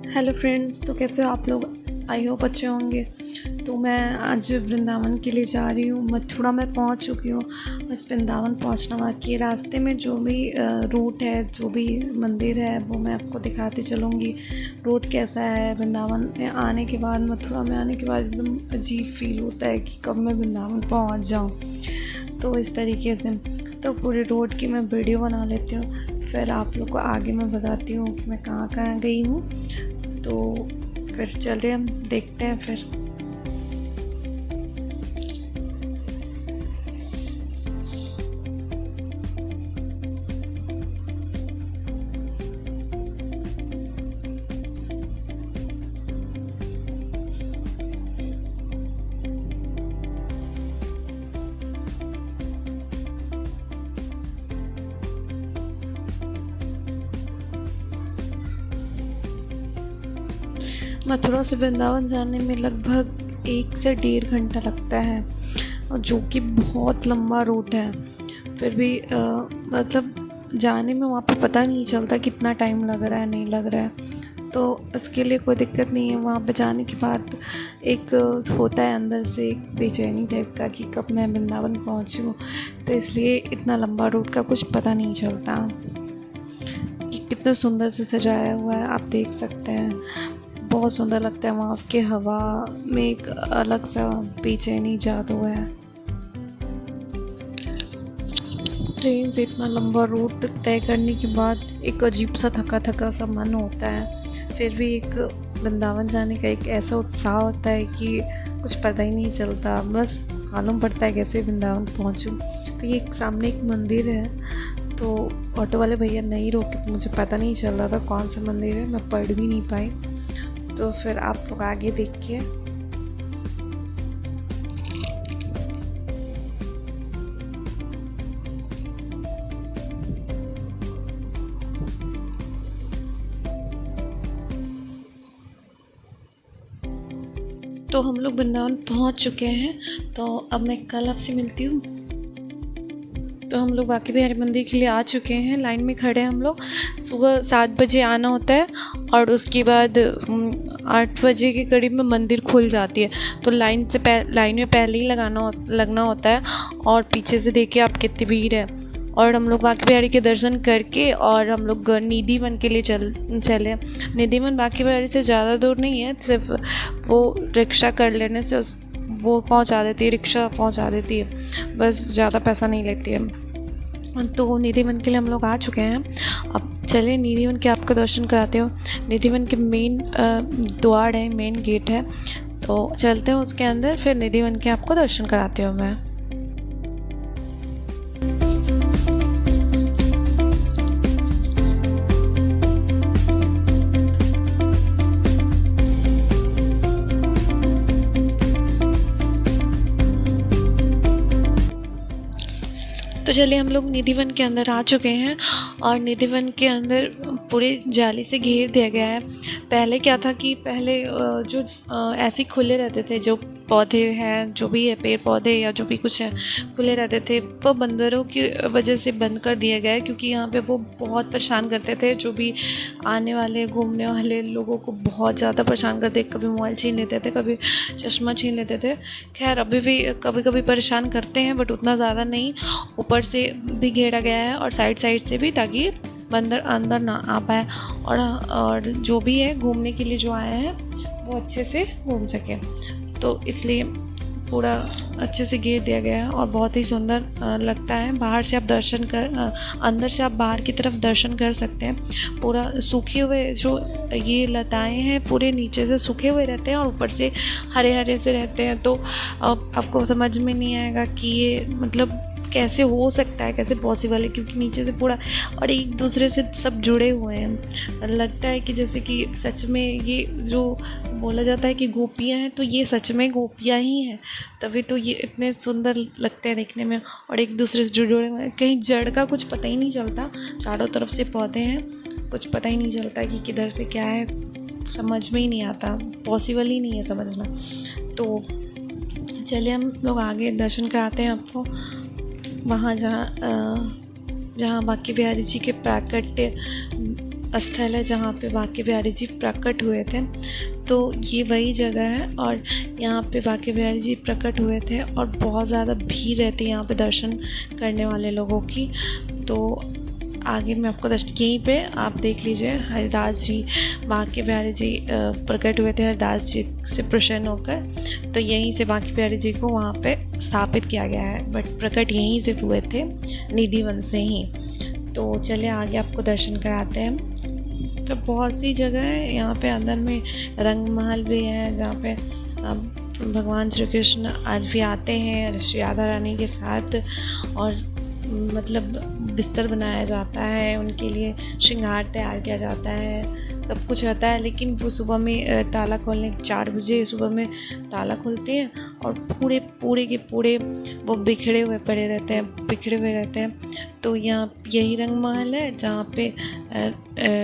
Hello friends, तो कैसे हो आप लोग। आई होप अच्छे होंगे। तो मैं आज वृंदावन के लिए जा रही हूँ। मथुरा में पहुँच चुकी हूँ, बस वृंदावन पहुँचना बाकी है। रास्ते में जो भी रूट है, जो भी मंदिर है, वो मैं आपको दिखाती चलूँगी। रूट कैसा है, वृंदावन में आने के बाद, मथुरा में आने के बाद एकदम अजीब फील होता है कि कब मैं वृंदावन पहुँच जाऊँ। तो इस तरीके से तो पूरे रोड की मैं वीडियो बना लेती हूँ, फिर आप लोग को आगे मैं बताती हूँ कि मैं कहाँ कहाँ गई हूँ। तो फिर चलिए हम देखते हैं फिर। मथुरा से वृंदावन जाने में लगभग 1 से 1.5 घंटा लगता है, और जो कि बहुत लंबा रूट है। फिर भी मतलब जाने में वहाँ पे पता नहीं चलता कितना टाइम लग रहा है, नहीं लग रहा है। तो इसके लिए कोई दिक्कत नहीं है। वहाँ पे जाने के बाद एक होता है अंदर से एक बेचैनी टाइप का कि कब मैं वृंदावन पहुँचूँ। तो इसलिए इतना लंबा रूट का कुछ पता नहीं चलता। कि कितना सुंदर से सजाया हुआ है, आप देख सकते हैं। बहुत सुंदर लगता है। वहाँ की हवा में एक अलग सा बेचैनी जादू है। ट्रेन से इतना लंबा रूट तय करने के बाद एक अजीब सा थका थका सा मन होता है। फिर भी एक वृंदावन जाने का एक ऐसा उत्साह होता है कि कुछ पता ही नहीं चलता, बस मालूम पड़ता है कैसे वृंदावन पहुँचूँ। तो ये एक सामने एक मंदिर है, तो ऑटो वाले भैया नहीं रोके, तो मुझे पता नहीं चल रहा था कौन सा मंदिर है, मैं पढ़ भी नहीं पाई। तो फिर आप लोग आगे देखिए। तो हम लोग वृंदावन पहुंच चुके हैं, तो अब मैं कल आपसे मिलती हूँ। तो हम लोग बांके बिहारी मंदिर के लिए आ चुके हैं। लाइन में खड़े हैं हम लोग। सुबह 7 बजे आना होता है, और उसके बाद 8 बजे के करीब में मंदिर खुल जाती है। तो लाइन में पहले ही लगना होता है, और पीछे से देखिए आप कितनी भीड़ है। और हम लोग बांके बिहारी के दर्शन करके और हम लोग निधिवन के लिए चले। निधिवन बांके बिहारी से ज़्यादा दूर नहीं है, सिर्फ वो रिक्शा कर लेने से वो पहुंचा देती है, रिक्शा पहुंचा देती है, बस ज़्यादा पैसा नहीं लेती है। तो निधिवन के लिए हम लोग आ चुके हैं। अब चलिए निधिवन के आपको दर्शन कराते हो। निधिवन के मेन द्वार है, मेन गेट है, तो चलते हैं उसके अंदर, फिर निधिवन के आपको दर्शन कराते हो मैं। तो चलिए हम लोग निधिवन के अंदर आ चुके हैं, और निधिवन के अंदर पूरे जाली से घेर दिया गया है। पहले क्या था कि पहले जो ऐसे खुले रहते थे, जो पौधे हैं, जो भी है पेड़ पौधे या जो भी कुछ है, खुले रहते थे। वो बंदरों की वजह से बंद कर दिया गया है, क्योंकि यहाँ पे वो बहुत परेशान करते थे। जो भी आने वाले घूमने वाले लोगों को बहुत ज़्यादा परेशान करते, कभी मोबाइल छीन लेते थे, कभी चश्मा छीन लेते थे। खैर अभी भी कभी कभी परेशान करते हैं, बट उतना ज़्यादा नहीं। ऊपर से भी घेरा गया है और साइड से भी, ताकि बंदर अंदर ना आ पाए, और जो भी है घूमने के लिए जो आए हैं वो अच्छे से घूम सके। तो इसलिए पूरा अच्छे से घेर दिया गया है, और बहुत ही सुंदर लगता है। बाहर से आप अंदर से आप बाहर की तरफ दर्शन कर सकते हैं। पूरा सूखे हुए जो ये लताएं हैं, पूरे नीचे से सूखे हुए रहते हैं और ऊपर से हरे हरे से रहते हैं। तो आपको समझ में नहीं आएगा कि ये मतलब कैसे हो सकता है, कैसे पॉसिबल है, क्योंकि नीचे से पूरा और एक दूसरे से सब जुड़े हुए हैं। लगता है कि जैसे कि सच में ये जो बोला जाता है कि गोपियाँ हैं, तो ये सच में गोपियाँ ही हैं, तभी तो ये इतने सुंदर लगते हैं देखने में, और एक दूसरे से जुड़े हुए हैं। कहीं जड़ का कुछ पता ही नहीं चलता, चारों तरफ से पौधे हैं, कुछ पता ही नहीं चलता कि किधर से क्या है, समझ में ही नहीं आता, पॉसिबल ही नहीं है समझना। तो चलिए हम लोग आगे दर्शन कराते हैं आपको। वहाँ जहाँ बांके बिहारी जी के प्राकट्य स्थल है जहाँ पे बांके बिहारी जी प्रकट हुए थे। तो ये वही जगह है और यहाँ पे बांके बिहारी जी प्रकट हुए थे और बहुत ज़्यादा भीड़ रहती है यहाँ पे दर्शन करने वाले लोगों की। तो आगे मैं आपको यहीं पे आप देख लीजिए, हरिदास जी, बांके बिहारी जी प्रकट हुए थे हरिदास जी से प्रसन्न होकर। तो यहीं से बांके बिहारी जी को वहाँ पे स्थापित किया गया है, बट प्रकट यहीं से हुए थे, निधिवन से ही। तो चलिए आगे आपको दर्शन कराते हैं। तो बहुत सी जगह है यहाँ पे, अंदर में रंग महल भी है जहाँ पे भगवान श्री कृष्ण आज भी आते हैं श्री राधा रानी के साथ, और मतलब बिस्तर बनाया जाता है उनके लिए, श्रृंगार तैयार किया जाता है, सब कुछ रहता है। लेकिन वो सुबह में ताला खोलने 4 बजे सुबह में ताला खोलते हैं और पूरे के पूरे वो बिखरे हुए रहते हैं। तो यहाँ यही रंग महल है जहाँ पे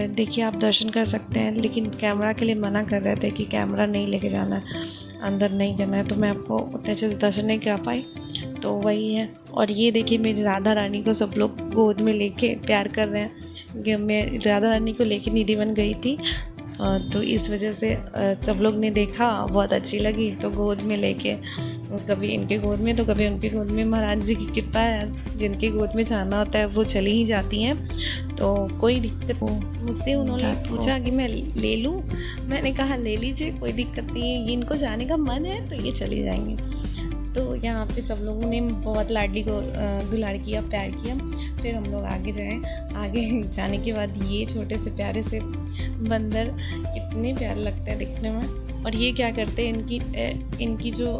देखिए आप दर्शन कर सकते हैं, लेकिन कैमरा के लिए मना कर रहे थे कि कैमरा नहीं लेके जाना है, अंदर नहीं जाना है, तो मैं आपको उतने अच्छे से दर्शन नहीं करा पाई। तो वही है। और ये देखिए मेरी राधा रानी को सब लोग गोद में लेके प्यार कर रहे हैं कि मैं राधा रानी को लेके निधिवन गई थी, तो इस वजह से सब लोग ने देखा, बहुत अच्छी लगी, तो गोद में लेके कभी इनके गोद में तो कभी उनके गोद में। महाराज जी की कृपा है, जिनके गोद में जाना होता है वो चली ही जाती हैं, तो कोई दिक्कत नहीं। मुझसे उन्होंने पूछा कि मैं ले लूँ, मैंने कहा ले लीजिए, कोई दिक्कत नहीं है, इनको जाने का मन है तो ये चली जाएंगी। तो यहाँ पे सब लोगों ने बहुत लाडली को दुलार किया, प्यार किया। फिर हम लोग आगे जाने के बाद ये छोटे से प्यारे से बंदर कितने प्यारे लगते हैं दिखने में। और ये क्या करते हैं, इनकी जो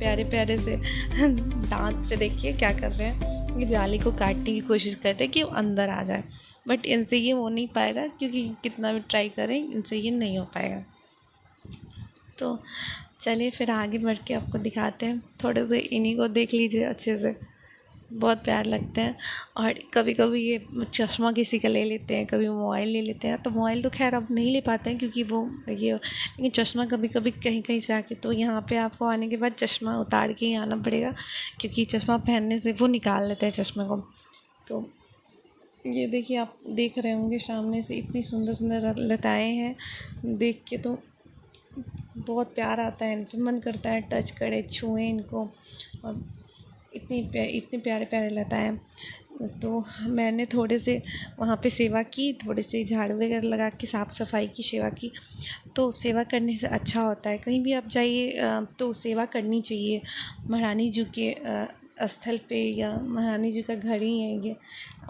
प्यारे से दांत से देखिए क्या कर रहे हैं, ये जाली को काटने की कोशिश करते हैं कि वो अंदर आ जाए, बट इनसे ये हो नहीं पाएगा, क्योंकि कितना भी ट्राई करें इनसे ये नहीं हो पाएगा। तो चलिए फिर आगे बढ़ के आपको दिखाते हैं, थोड़े से इन्हीं को देख लीजिए अच्छे से, बहुत प्यार लगते हैं। और कभी कभी ये चश्मा किसी का ले लेते हैं, कभी मोबाइल ले लेते हैं। तो मोबाइल तो खैर अब नहीं ले पाते हैं क्योंकि वो ये, लेकिन चश्मा कभी कभी कहीं से आके, तो यहाँ पे आपको आने के बाद चश्मा उतार के ही आना पड़ेगा, क्योंकि चश्मा पहनने से वो निकाल लेते हैं चश्मे को। तो ये देखिए आप देख रहे होंगे सामने से इतनी सुंदर लताएँ हैं, देख के तो बहुत प्यार आता है, इन पर मन करता है टच करें, छुएं इनको, और इतने प्यारे लताएँ। तो मैंने थोड़े से वहाँ पे सेवा की, थोड़े से झाड़ू वगैरह लगा के साफ़ सफाई की, सेवा की। तो सेवा करने से अच्छा होता है, कहीं भी आप जाइए तो सेवा करनी चाहिए। महारानी जी के स्थल पे, या महारानी जी का घर ही है ये,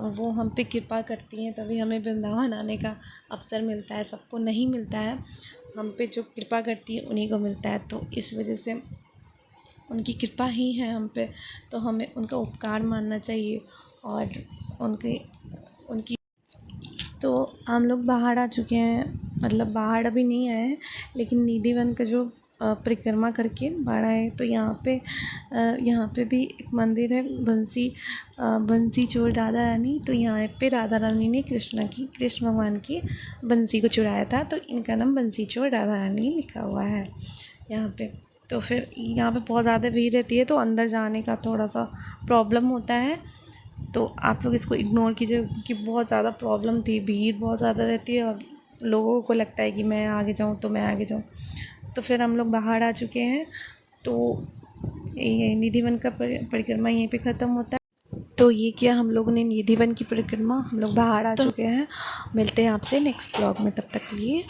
वो हम पे कृपा करती हैं, तभी हमें वृंदावन आने का अवसर मिलता है, सबको नहीं मिलता है। हम पे जो कृपा करती है उन्हीं को मिलता है, तो इस वजह से उनकी कृपा ही है हम पे, तो हमें उनका उपकार मानना चाहिए। और उनकी तो हम लोग बाहर आ चुके हैं, मतलब बाहर अभी नहीं आए हैं, लेकिन निधिवन का जो परिक्रमा करके बाहर आए। तो यहाँ पे भी एक मंदिर है, बंसी चोर राधा रानी। तो यहाँ पे राधा रानी ने कृष्ण भगवान की बंसी को चुराया था, तो इनका नाम बंसी चोर राधा रानी लिखा हुआ है यहाँ पे। तो फिर यहाँ पे बहुत ज़्यादा भीड़ रहती है, तो अंदर जाने का थोड़ा सा प्रॉब्लम होता है, तो आप लोग इसको इग्नोर कीजिए, क्योंकि बहुत ज़्यादा प्रॉब्लम थी, भीड़ बहुत ज़्यादा रहती है और लोगों को लगता है कि मैं आगे जाऊँ। तो फिर हम लोग बाहर आ चुके हैं, तो ये निधिवन का परिक्रमा यहीं पे ख़त्म होता है। तो ये किया हम लोगों ने निधिवन की परिक्रमा, हम लोग बाहर आ चुके हैं। मिलते हैं आपसे नेक्स्ट ब्लॉग में, तब तक के लिए